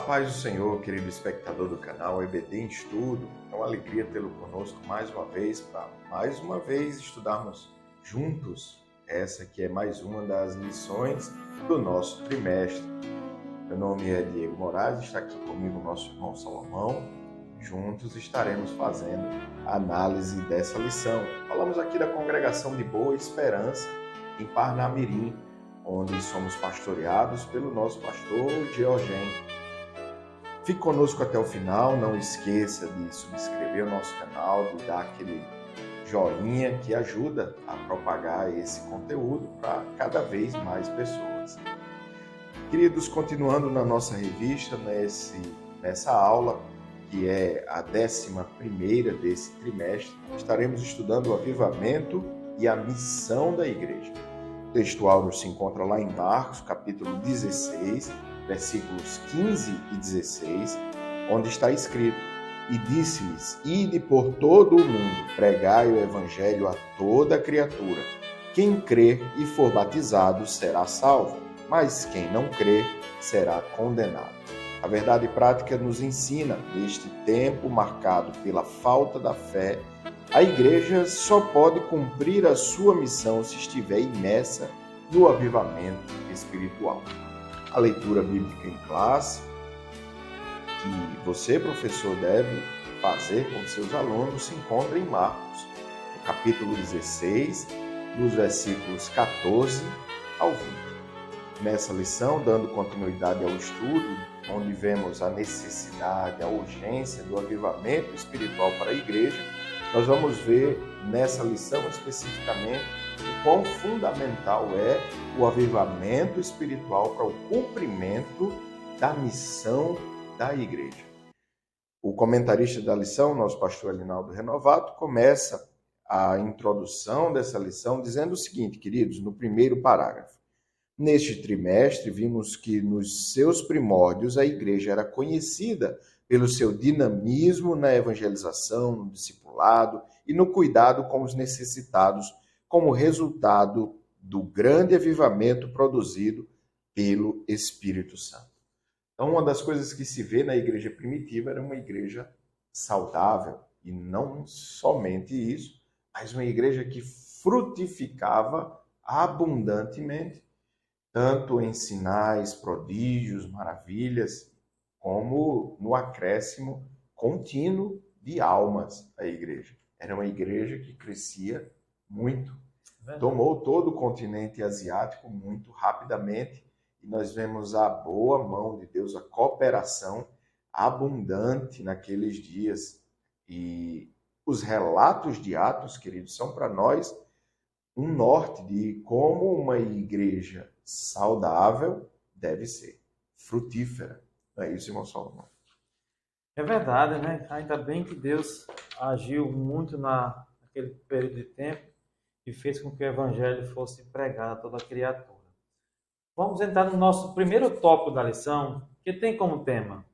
paz do Senhor, querido espectador do canal EBD em Estudo. É uma alegria tê-lo conosco mais uma vez, para mais uma vez estudarmos juntos. Essa que é mais uma das lições do nosso trimestre. Meu nome é Diego Moraes, está aqui comigo o nosso irmão Salomão. Juntos estaremos fazendo a análise dessa lição. Falamos aqui da Congregação de Boa Esperança, em Parnamirim, onde somos pastoreados pelo nosso pastor Georgen. Fique conosco até o final, não esqueça de subscrever o nosso canal, de dar aquele joinha que ajuda a propagar esse conteúdo para cada vez mais pessoas. Queridos, continuando na nossa revista, nessa aula, que é a 11ª desse trimestre, estaremos estudando o avivamento e a missão da igreja. O texto áureo se encontra lá em Marcos, capítulo 16, versículos 15 e 16, onde está escrito: E disse-lhes, ide por todo o mundo, pregai o evangelho a toda criatura. Quem crer e for batizado será salvo, mas quem não crer será condenado. A verdade prática nos ensina, neste tempo marcado pela falta da fé, a igreja só pode cumprir a sua missão se estiver imersa no avivamento espiritual. A leitura bíblica em classe, que você, professor, deve fazer com seus alunos, se encontra em Marcos, no capítulo 16, dos versículos 14 ao 20. Nessa lição, dando continuidade ao estudo, onde vemos a necessidade, a urgência do avivamento espiritual para a igreja, nós vamos ver nessa lição especificamente o quão fundamental é o avivamento espiritual para o cumprimento da missão da igreja. O comentarista da lição, nosso pastor Elinaldo Renovato, começa a introdução dessa lição dizendo o seguinte, queridos, no primeiro parágrafo: Neste trimestre, vimos que nos seus primórdios a igreja era conhecida pelo seu dinamismo na evangelização, no discipulado e no cuidado com os necessitados, como resultado do grande avivamento produzido pelo Espírito Santo. Então, uma das coisas que se vê na igreja primitiva era uma igreja saudável, e não somente isso, mas uma igreja que frutificava abundantemente, tanto em sinais, prodígios, maravilhas, como no acréscimo contínuo de almas à igreja. Era uma igreja que crescia muito. Tomou todo o continente asiático muito rapidamente, e nós vemos a boa mão de Deus, a cooperação abundante naqueles dias. E os relatos de Atos, queridos, são para nós um norte de como uma igreja saudável deve ser, frutífera. Não é isso, irmão Salomão? É verdade, né? Ainda bem que Deus agiu muito naquele período de tempo e fez com que o evangelho fosse pregado a toda criatura. Vamos entrar no nosso primeiro tópico da lição, que tem como tema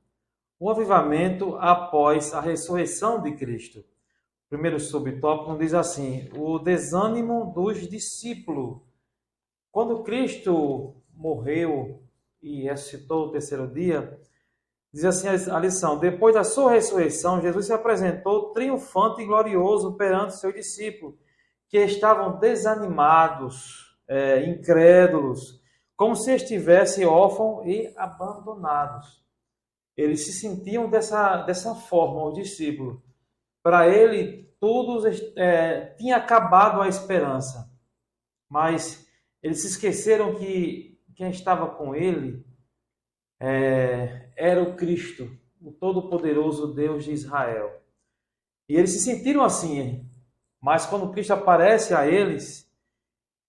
o avivamento após a ressurreição de Cristo. O primeiro subtópico diz assim: o desânimo dos discípulos. Quando Cristo morreu e ressuscitou no terceiro dia, diz assim a lição: depois da sua ressurreição, Jesus se apresentou triunfante e glorioso perante seus discípulos, que estavam desanimados, incrédulos, como se estivessem órfãos e abandonados. Eles se sentiam dessa forma, os discípulos. Para ele, tudo tinha acabado a esperança. Mas eles se esqueceram que quem estava com ele era o Cristo, o Todo-Poderoso Deus de Israel. E eles se sentiram assim. Mas quando Cristo aparece a eles,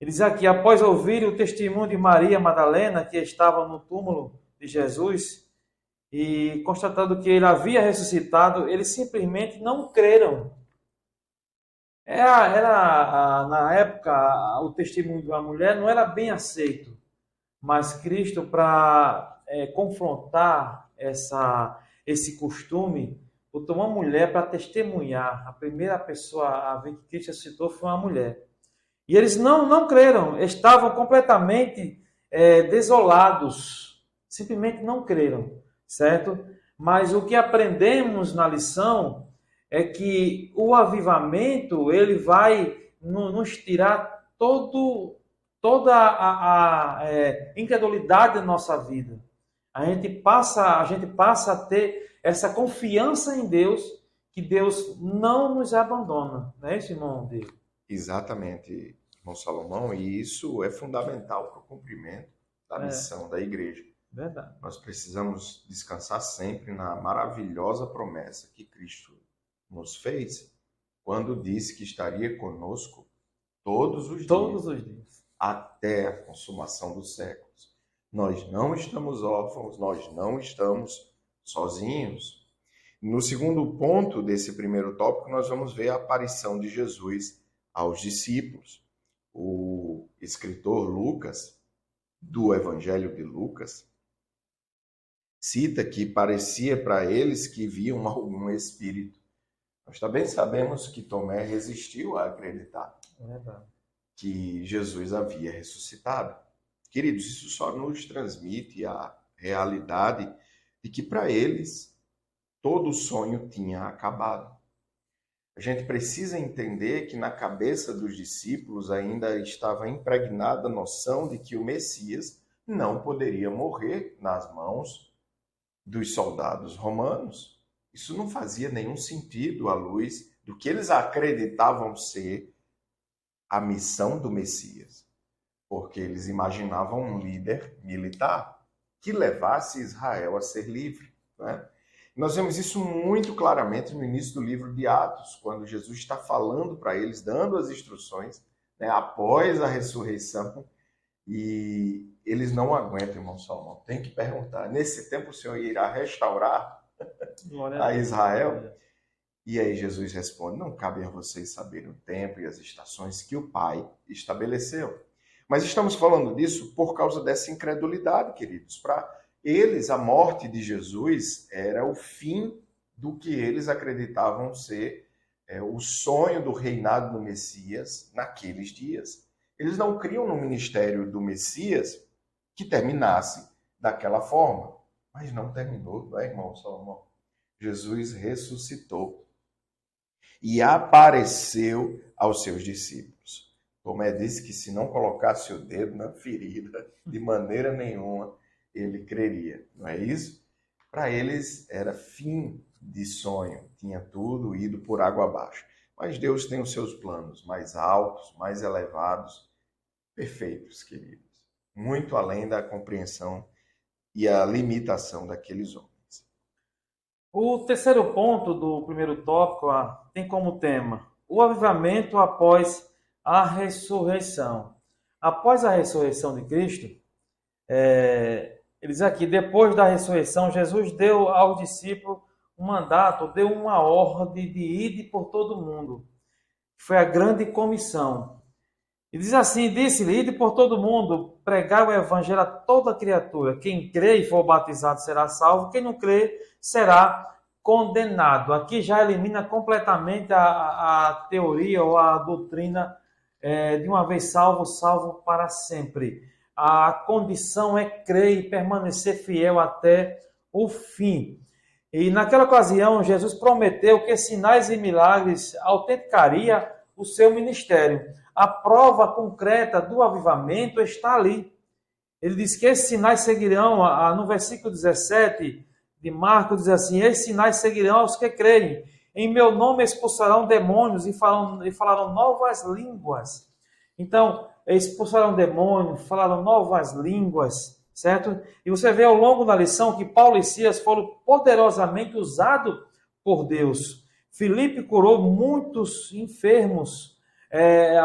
ele diz aqui: após ouvir o testemunho de Maria Madalena, que estava no túmulo de Jesus, e constatando que ele havia ressuscitado, eles simplesmente não creram. Na época, o testemunho de uma mulher não era bem aceito, mas Cristo, para confrontar esse costume, botou uma mulher para testemunhar. A primeira pessoa a ver que Cristo ressuscitou foi uma mulher. E eles não creram, estavam completamente desolados, simplesmente não creram. certo? Mas o que aprendemos na lição é que o avivamento, ele vai nos tirar toda a incredulidade da nossa vida. A gente passa a ter essa confiança em Deus, que Deus não nos abandona, não é isso, irmão Deus? Exatamente, irmão Salomão, e isso é fundamental para o cumprimento da missão da igreja. Verdade. Nós precisamos descansar sempre na maravilhosa promessa que Cristo nos fez quando disse que estaria conosco todos os dias, até a consumação dos séculos. Nós não estamos órfãos, nós não estamos sozinhos. No segundo ponto desse primeiro tópico, nós vamos ver a aparição de Jesus aos discípulos. O escritor Lucas, do Evangelho de Lucas, cita que parecia para eles que viam algum espírito. Nós também sabemos que Tomé resistiu a acreditar que Jesus havia ressuscitado. Queridos, isso só nos transmite a realidade de que para eles todo sonho tinha acabado. A gente precisa entender que na cabeça dos discípulos ainda estava impregnada a noção de que o Messias não poderia morrer nas mãos dos soldados romanos. Isso não fazia nenhum sentido à luz do que eles acreditavam ser a missão do Messias, porque eles imaginavam um líder militar que levasse Israel a ser livre, né? Nós vemos isso muito claramente no início do livro de Atos, quando Jesus está falando para eles, dando as instruções, né, após a ressurreição, e eles não aguentam, irmão Salomão. Tem que perguntar, nesse tempo o Senhor irá restaurar a Israel? E aí Jesus responde, não cabe a vocês saberem o tempo e as estações que o Pai estabeleceu. Mas estamos falando disso por causa dessa incredulidade, queridos. Para eles, a morte de Jesus era o fim do que eles acreditavam ser o sonho do reinado do Messias naqueles dias. Eles não criam no ministério do Messias que terminasse daquela forma. Mas não terminou, não é, irmão Salomão? Jesus ressuscitou e apareceu aos seus discípulos. Tomé disse que se não colocasse o dedo na ferida, de maneira nenhuma, ele creria. Não é isso? Para eles era fim de sonho, tinha tudo ido por água abaixo. Mas Deus tem os seus planos mais altos, mais elevados, perfeitos, queridos. Muito além da compreensão e a limitação daqueles homens. O terceiro ponto do primeiro tópico tem como tema o avivamento após a ressurreição. Após a ressurreição de Cristo, ele diz aqui, depois da ressurreição, Jesus deu ao discípulo um mandato, deu uma ordem de ir por todo o mundo. Foi a grande comissão. E diz assim, disse-lhe, ide por todo mundo, pregar o evangelho a toda criatura. Quem crê e for batizado será salvo, quem não crê será condenado. Aqui já elimina completamente a teoria ou a doutrina de uma vez salvo, salvo para sempre. A condição é crer e permanecer fiel até o fim. E naquela ocasião, Jesus prometeu que sinais e milagres autenticaria o seu ministério. A prova concreta do avivamento está ali. Ele diz que esses sinais seguirão, no versículo 17 de Marcos, diz assim, esses sinais seguirão aos que creem. Em meu nome expulsarão demônios e falarão novas línguas. Então, expulsarão demônios, falaram novas línguas, certo? E você vê ao longo da lição que Paulo e Silas foram poderosamente usados por Deus. Filipe curou muitos enfermos,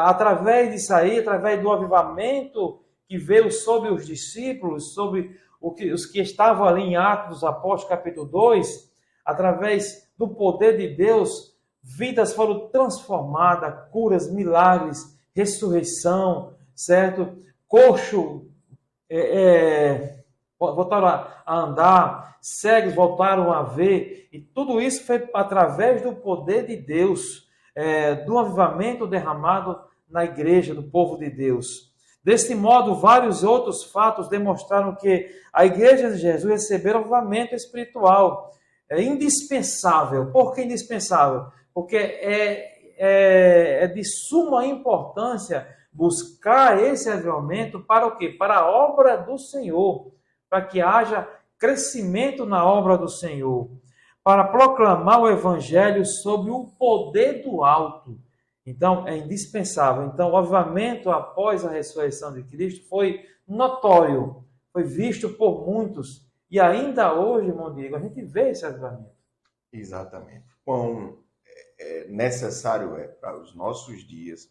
através disso aí, através do avivamento que veio sobre os discípulos, sobre os que estavam ali em Atos dos Apóstolos, capítulo 2, através do poder de Deus, vidas foram transformadas, curas, milagres, ressurreição, certo? Coxo voltaram a andar, cegos voltaram a ver, e tudo isso foi através do poder de Deus, do avivamento derramado na igreja, do povo de Deus. Deste modo, vários outros fatos demonstraram que a igreja de Jesus recebeu avivamento espiritual. É indispensável. Por que indispensável? Porque é de suma importância buscar esse avivamento para o quê? Para a obra do Senhor, para que haja crescimento na obra do Senhor, para proclamar o evangelho sob o poder do alto. Então, é indispensável. Então, o avivamento após a ressurreição de Cristo foi notório, foi visto por muitos. E ainda hoje, irmão Diego, a gente vê esse avivamento. Exatamente. Quão necessário é para os nossos dias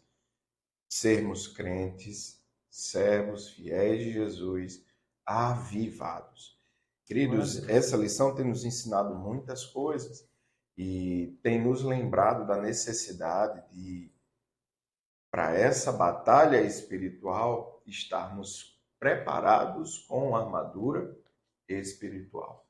sermos crentes, servos fiéis de Jesus, avivados. Queridos, essa lição tem nos ensinado muitas coisas. E tem nos lembrado da necessidade de, para essa batalha espiritual, estarmos preparados com a armadura espiritual.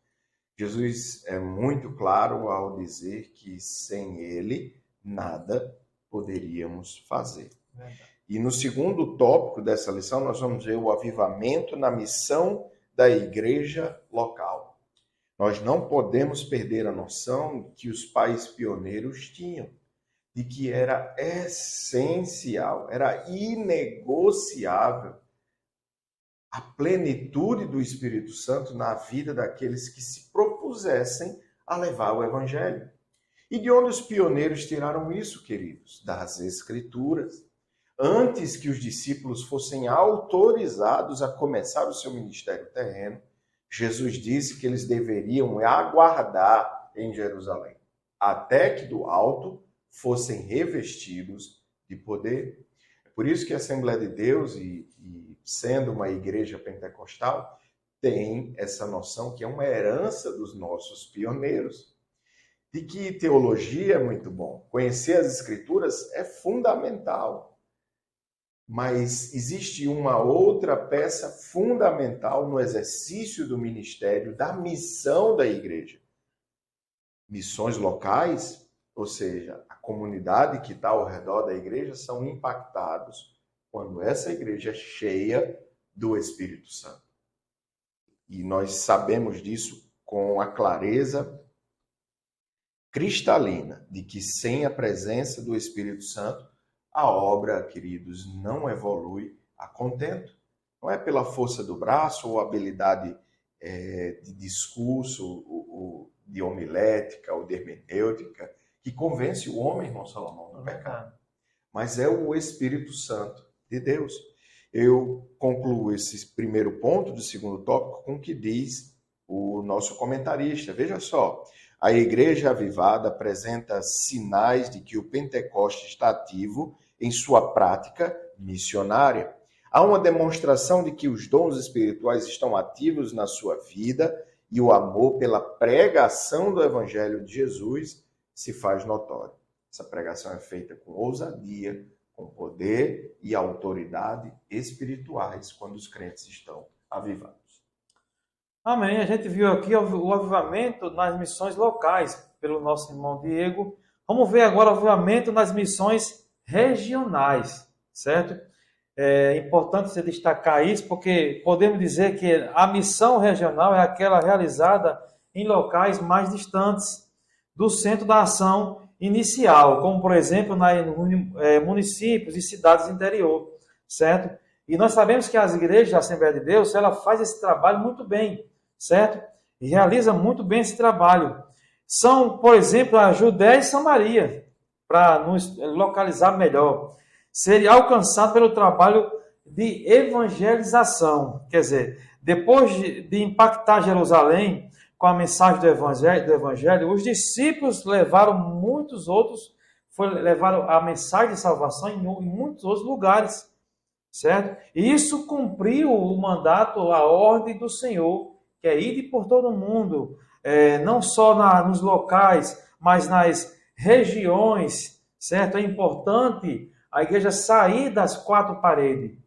Jesus é muito claro ao dizer que sem ele nada poderíamos fazer. E no segundo tópico dessa lição, nós vamos ver o avivamento na missão da igreja local. Nós não podemos perder a noção que os pais pioneiros tinham, de que era essencial, era inegociável a plenitude do Espírito Santo na vida daqueles que se propusessem a levar o Evangelho. E de onde os pioneiros tiraram isso, queridos? Das Escrituras. Antes que os discípulos fossem autorizados a começar o seu ministério terreno, Jesus disse que eles deveriam aguardar em Jerusalém, até que do alto fossem revestidos de poder. É por isso que a Assembleia de Deus, e sendo uma igreja pentecostal, tem essa noção que é uma herança dos nossos pioneiros. De que teologia é muito bom, conhecer as Escrituras é fundamental. Mas existe uma outra peça fundamental no exercício do ministério, da missão da igreja. Missões locais, ou seja, a comunidade que está ao redor da igreja, são impactados quando essa igreja é cheia do Espírito Santo. E nós sabemos disso com a clareza cristalina de que sem a presença do Espírito Santo, a obra, queridos, não evolui a contento. Não é pela força do braço ou habilidade de discurso, ou de homilética ou de hermenêutica, que convence o homem, irmão Salomão, do pecado. Mas é o Espírito Santo de Deus. Eu concluo esse primeiro ponto do segundo tópico com o que diz o nosso comentarista. Veja só, a igreja avivada apresenta sinais de que o Pentecoste está ativo em sua prática missionária. Há uma demonstração de que os dons espirituais estão ativos na sua vida e o amor pela pregação do Evangelho de Jesus se faz notório. Essa pregação é feita com ousadia, com poder e autoridade espirituais quando os crentes estão avivados. Amém. A gente viu aqui o avivamento nas missões locais pelo nosso irmão Diego. Vamos ver agora o avivamento nas missões regionais, certo? É importante você destacar isso, porque podemos dizer que a missão regional é aquela realizada em locais mais distantes do centro da ação inicial, como, por exemplo, em municípios e cidades interior, certo? E nós sabemos que as igrejas da Assembleia de Deus, ela faz esse trabalho muito bem, certo? E realiza muito bem esse trabalho. São, por exemplo, a Judéia e Samaria, para nos localizar melhor, seria alcançado pelo trabalho de evangelização. Quer dizer, depois de impactar Jerusalém com a mensagem do evangelho, os discípulos levaram muitos outros, levaram a mensagem de salvação em muitos outros lugares, certo? E isso cumpriu o mandato, a ordem do Senhor, que é ir por todo mundo, não só nos locais, mas nas regiões, certo? É importante a igreja sair das quatro paredes.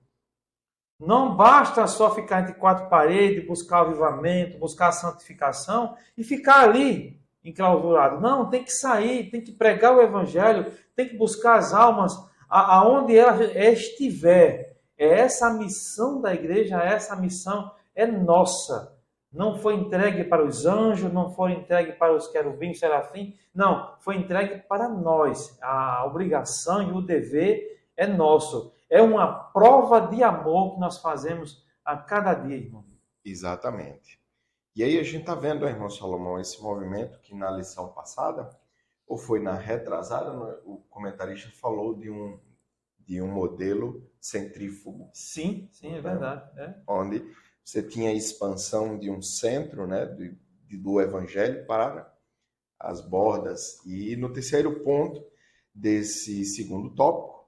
Não basta só ficar entre quatro paredes, buscar o avivamento, buscar a santificação e ficar ali, enclausurado. Não, tem que sair, tem que pregar o evangelho, tem que buscar as almas aonde ela estiver. é essa a missão da igreja, essa missão é nossa. Não foi entregue para os anjos, não foi entregue para os querubins, serafim, não, foi entregue para nós. A obrigação e o dever é nosso. É uma prova de amor que nós fazemos a cada dia, irmão. Exatamente. E aí a gente está vendo, irmão Salomão, esse movimento que na lição passada, ou foi na retrasada, o comentarista falou de um modelo centrífugo. Sim, é verdade. Onde você tinha a expansão de um centro, né, do evangelho para as bordas. E no terceiro ponto desse segundo tópico,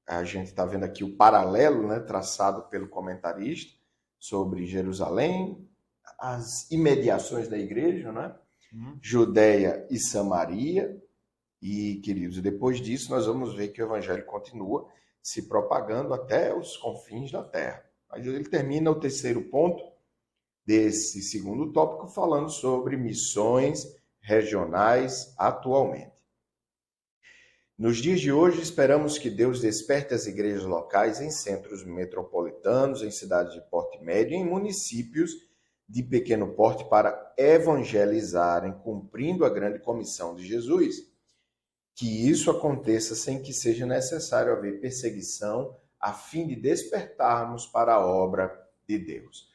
a gente está vendo aqui o paralelo, né, traçado pelo comentarista sobre Jerusalém, as imediações da igreja, né? Judéia e Samaria. E, queridos, depois disso nós vamos ver que o evangelho continua se propagando até os confins da terra. Mas ele termina o terceiro ponto desse segundo tópico falando sobre missões regionais atualmente. Nos dias de hoje, esperamos que Deus desperte as igrejas locais em centros metropolitanos, em cidades de porte médio e em municípios de pequeno porte para evangelizarem, cumprindo a grande comissão de Jesus. Que isso aconteça sem que seja necessário haver perseguição, a fim de despertarmos para a obra de Deus.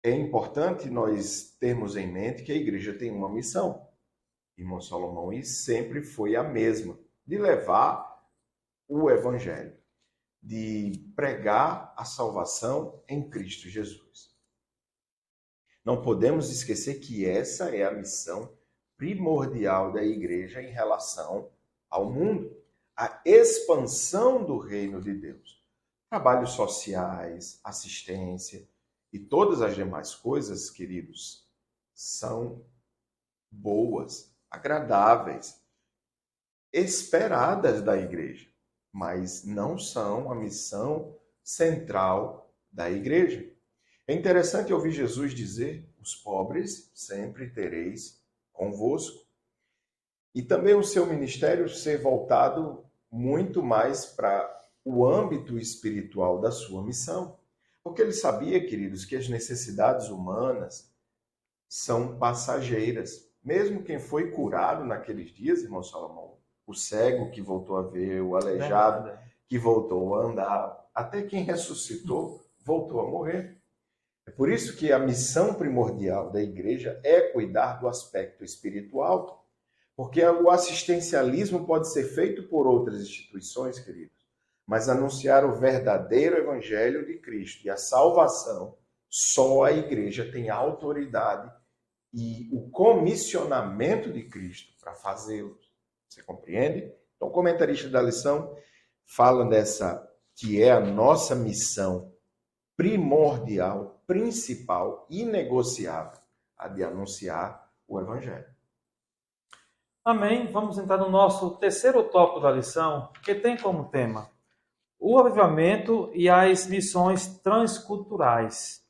É importante nós termos em mente que a igreja tem uma missão, irmão Salomão, e sempre foi a mesma, de levar o evangelho, de pregar a salvação em Cristo Jesus. Não podemos esquecer que essa é a missão primordial da igreja em relação ao mundo, a expansão do reino de Deus. Trabalhos sociais, assistência e todas as demais coisas, queridos, são boas, agradáveis, esperadas da igreja, mas não são a missão central da igreja. É interessante ouvir Jesus dizer: os pobres sempre tereis convosco. E também o seu ministério ser voltado muito mais para o âmbito espiritual da sua missão. Porque ele sabia, queridos, que as necessidades humanas são passageiras. Mesmo quem foi curado naqueles dias, irmão Salomão, o cego que voltou a ver, o aleijado que voltou a andar, até quem ressuscitou voltou a morrer. É por isso que a missão primordial da igreja é cuidar do aspecto espiritual, porque o assistencialismo pode ser feito por outras instituições, queridos, mas anunciar o verdadeiro evangelho de Cristo e a salvação, só a igreja tem a autoridade e o comissionamento de Cristo para fazê-lo. Você compreende? Então, o comentarista da lição fala dessa que é a nossa missão primordial, principal, inegociável, a de anunciar o evangelho. Amém. Vamos entrar no nosso terceiro tópico da lição, que tem como tema o avivamento e as missões transculturais.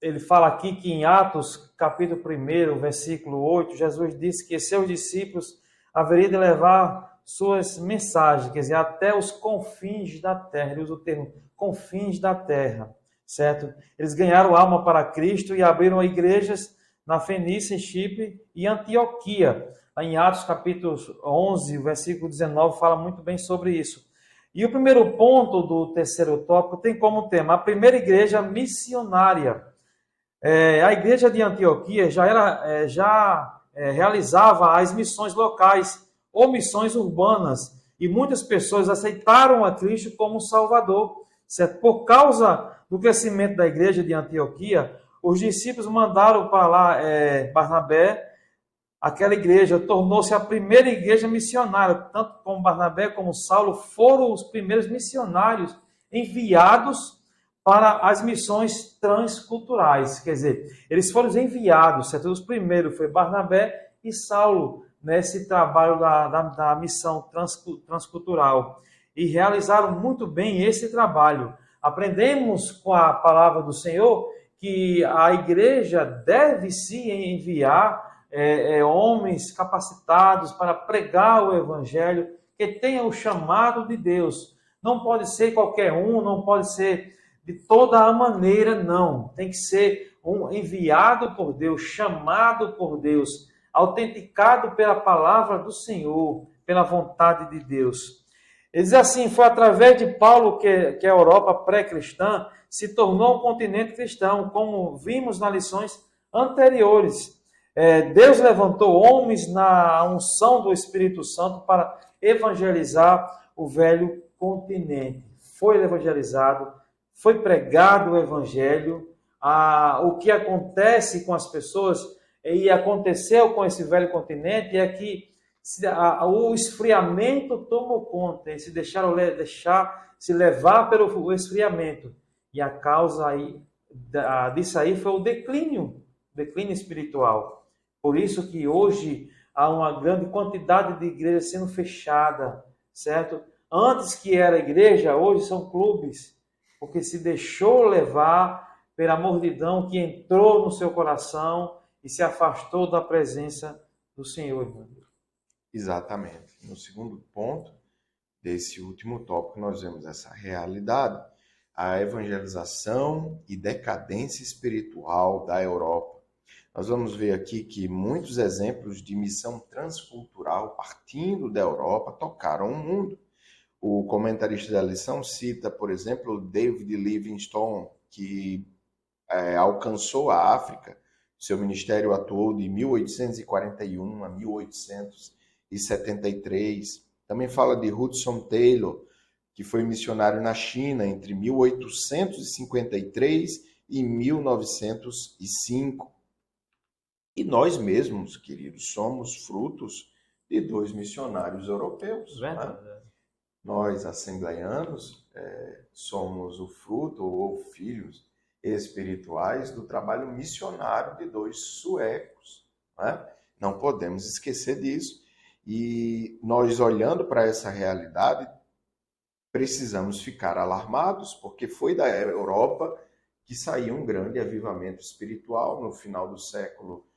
Ele fala aqui que em Atos, capítulo 1, versículo 8, Jesus disse que seus discípulos haveriam de levar suas mensagens, quer dizer, até os confins da terra. Ele usa o termo confins da terra, certo? Eles ganharam alma para Cristo e abriram igrejas na Fenícia, em Chipre e Antioquia. Lá em Atos, capítulo 11, versículo 19, fala muito bem sobre isso. E o primeiro ponto do terceiro tópico tem como tema a primeira igreja missionária. A igreja de Antioquia já realizava as missões locais ou missões urbanas, e muitas pessoas aceitaram a Cristo como Salvador. Certo? Por causa do crescimento da igreja de Antioquia, os discípulos mandaram para lá Barnabé. Aquela igreja tornou-se a primeira igreja missionária. Tanto como Barnabé como Saulo foram os primeiros missionários enviados para as missões transculturais. Quer dizer, eles foram enviados, certo? Os primeiros foi Barnabé e Saulo nesse trabalho da missão transcultural. E realizaram muito bem esse trabalho. Aprendemos com a palavra do Senhor que a igreja deve se enviar homens capacitados para pregar o evangelho, que tenham o chamado de Deus, Não pode ser qualquer um, não pode ser de toda a maneira, não. Tem que ser um enviado por Deus, chamado por Deus, autenticado pela palavra do Senhor, pela vontade de Deus. Ele diz assim, foi através de Paulo que a Europa pré-cristã se tornou um continente cristão, como vimos nas lições anteriores. Deus levantou homens na unção do Espírito Santo para evangelizar o velho continente. Foi evangelizado, foi pregado o evangelho. O que acontece com as pessoas e aconteceu com esse velho continente é que o esfriamento tomou conta, e se deixaram se levar pelo esfriamento. E a causa disso aí foi o declínio espiritual. Por isso que hoje há uma grande quantidade de igrejas sendo fechada, certo? Antes que era igreja, hoje são clubes, porque se deixou levar pela mordidão que entrou no seu coração e se afastou da presença do Senhor, irmão. Exatamente. No segundo ponto desse último tópico, nós vemos essa realidade, a evangelização e decadência espiritual da Europa. Nós vamos ver aqui que muitos exemplos de missão transcultural partindo da Europa tocaram o mundo. O comentarista da lição cita, por exemplo, David Livingstone, que alcançou a África. Seu ministério atuou de 1841 a 1873. Também fala de Hudson Taylor, que foi missionário na China entre 1853 e 1905. E nós mesmos, queridos, somos frutos de 2 missionários europeus. Né? Nós, assembleianos, somos o fruto ou filhos espirituais do trabalho missionário de 2 suecos. Né? Não podemos esquecer disso. E nós, olhando para essa realidade, precisamos ficar alarmados, porque foi da Europa que saiu um grande avivamento espiritual no final do século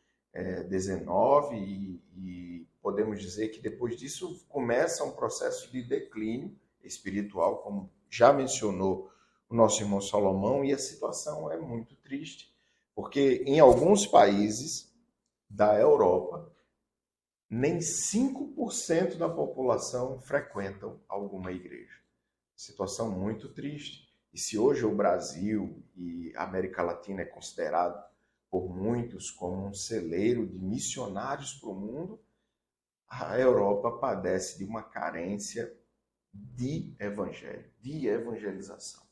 XIX e podemos dizer que depois disso começa um processo de declínio espiritual, como já mencionou o nosso irmão Salomão, e a situação é muito triste, porque em alguns países da Europa, nem 5% da população frequentam alguma igreja. Situação muito triste. E se hoje o Brasil e a América Latina é considerado por muitos como um celeiro de missionários para o mundo, a Europa padece de uma carência de evangelho, de evangelização.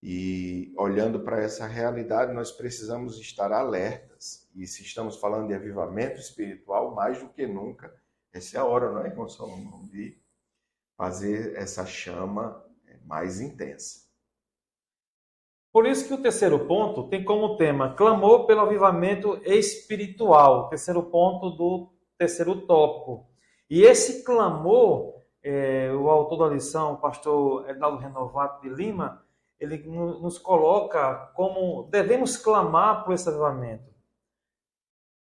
E olhando para essa realidade, nós precisamos estar alertas. E se estamos falando de avivamento espiritual, mais do que nunca, essa é a hora, não é, irmão Salomão, de fazer essa chama mais intensa. Por isso que o terceiro ponto tem como tema clamor pelo avivamento espiritual, terceiro ponto do terceiro tópico. E esse clamor, o autor da lição, o pastor Ednaldo Renovato de Lima, ele nos coloca como devemos clamar por esse avivamento.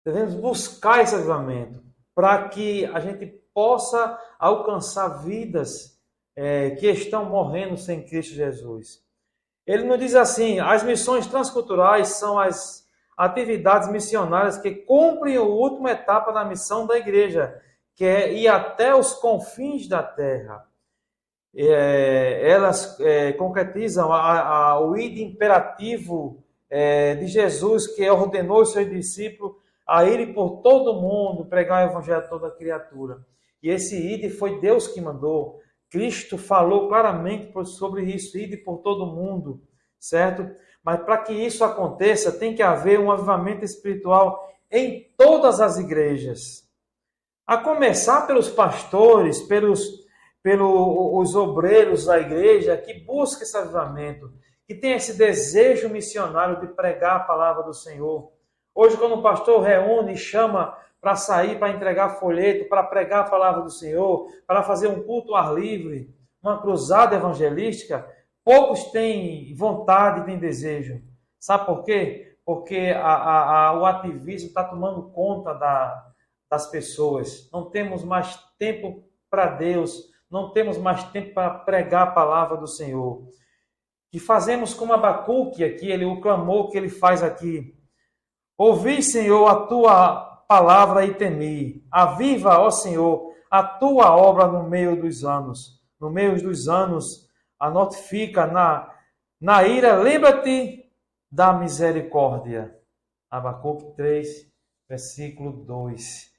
Devemos buscar esse avivamento para que a gente possa alcançar vidas que estão morrendo sem Cristo Jesus. Ele nos diz assim, as missões transculturais são as atividades missionárias que cumprem a última etapa da missão da igreja, que é ir até os confins da terra. Elas concretizam o id imperativo de Jesus, que ordenou os seus discípulos a irem por todo o mundo, pregar o evangelho a toda criatura. E esse id foi Deus que mandou. Cristo falou claramente sobre isso, ide por todo mundo, certo? Mas para que isso aconteça, tem que haver um avivamento espiritual em todas as igrejas. A começar pelos pastores, pelos obreiros da igreja, que buscam esse avivamento, que tem esse desejo missionário de pregar a palavra do Senhor. Hoje, quando o pastor reúne e chama para sair, para entregar folheto, para pregar a palavra do Senhor, para fazer um culto ao ar livre, uma cruzada evangelística, poucos têm vontade, têm desejo. Sabe por quê? Porque o ativismo está tomando conta das pessoas. Não temos mais tempo para Deus, não temos mais tempo para pregar a palavra do Senhor. Que fazemos como Abacuque aqui, o clamor que ele faz aqui. Ouvi, Senhor, a tua palavra e temi. Aviva, ó Senhor, a tua obra no meio dos anos. No meio dos anos, a notifica na ira, lembra-te da misericórdia. Abacuque 3, versículo 2.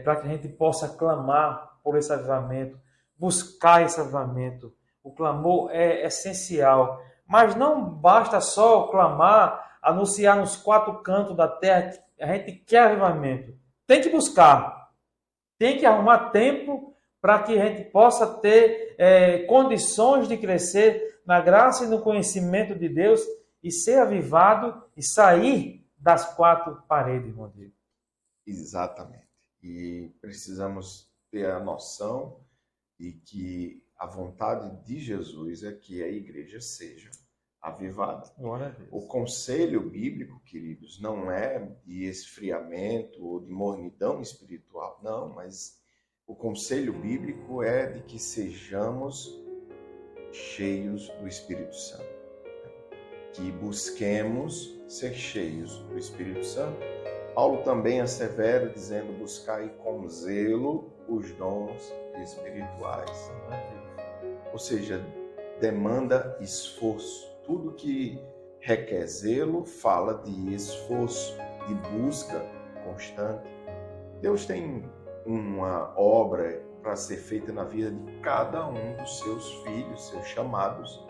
Para que a gente possa clamar por esse avivamento, buscar esse avivamento. O clamor é essencial, mas não basta só clamar, anunciar nos 4 cantos da terra que a gente quer avivamento. Tem que buscar, tem que arrumar tempo para que a gente possa ter condições de crescer na graça e no conhecimento de Deus e ser avivado e sair das 4 paredes, Rodrigo. Exatamente. E precisamos ter a noção de que a vontade de Jesus é que a igreja seja avivada. Glória a Deus. O conselho bíblico, queridos, não é de esfriamento ou de mornidão espiritual, não, mas o conselho bíblico é de que sejamos cheios do Espírito Santo, que busquemos ser cheios do Espírito Santo. Paulo também assevera dizendo: buscai com zelo os dons espirituais. Ou seja, demanda esforço. Tudo que requer zelo fala de esforço, de busca constante. Deus tem uma obra para ser feita na vida de cada um dos seus filhos, seus chamados.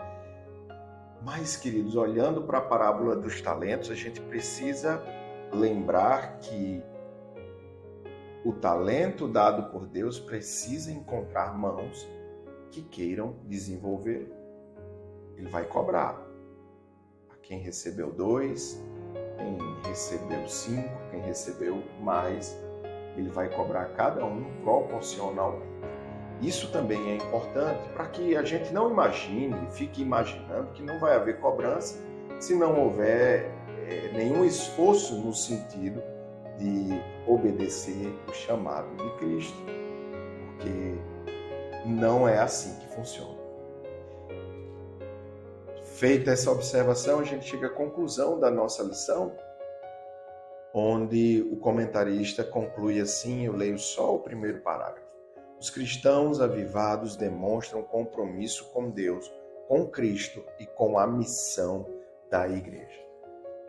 Mas, queridos, olhando para a parábola dos talentos, a gente precisa lembrar que o talento dado por Deus precisa encontrar mãos que queiram desenvolver. Ele vai cobrar a quem recebeu 2, quem recebeu 5, quem recebeu mais. Ele vai cobrar a cada um proporcionalmente. Isso também é importante para que a gente não imagine, fique imaginando que não vai haver cobrança se não houver nenhum esforço no sentido de obedecer o chamado de Cristo, porque não é assim que funciona. Feita essa observação, a gente chega à conclusão da nossa lição, onde o comentarista conclui assim, eu leio só o primeiro parágrafo. Os cristãos avivados demonstram compromisso com Deus, com Cristo e com a missão da igreja.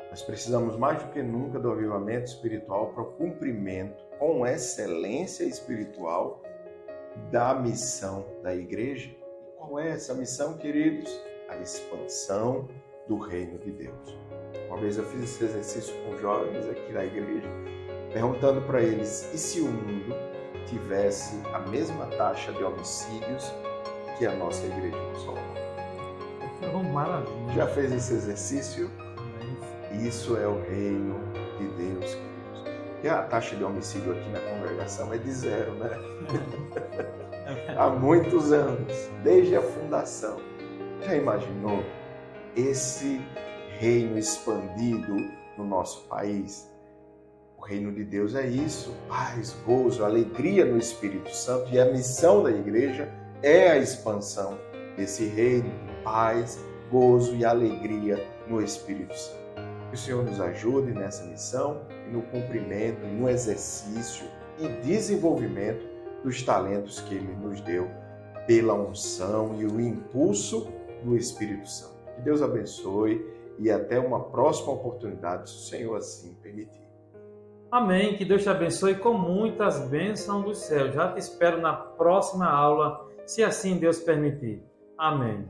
Nós precisamos mais do que nunca do avivamento espiritual para o cumprimento com excelência espiritual da missão da igreja. E qual é essa missão, queridos? A expansão do reino de Deus. Uma vez eu fiz esse exercício com jovens aqui na igreja, perguntando para eles, e se o mundo tivesse a mesma taxa de homicídios que a nossa igreja muçulmana? Maravilha. Já fez esse exercício? Isso é o reino de Deus, queridos. E a taxa de homicídio aqui na congregação é de 0, né? Há muitos anos, desde a fundação. Já imaginou esse reino expandido no nosso país? O reino de Deus é isso, paz, gozo, alegria no Espírito Santo, e a missão da igreja é a expansão desse reino de paz, gozo e alegria no Espírito Santo. Que o Senhor nos ajude nessa missão e no cumprimento, e no exercício e desenvolvimento dos talentos que Ele nos deu pela unção e o impulso do Espírito Santo. Que Deus abençoe e até uma próxima oportunidade, se o Senhor assim permitir. Amém. Que Deus te abençoe com muitas bênçãos do céu. Já te espero na próxima aula, se assim Deus permitir. Amém.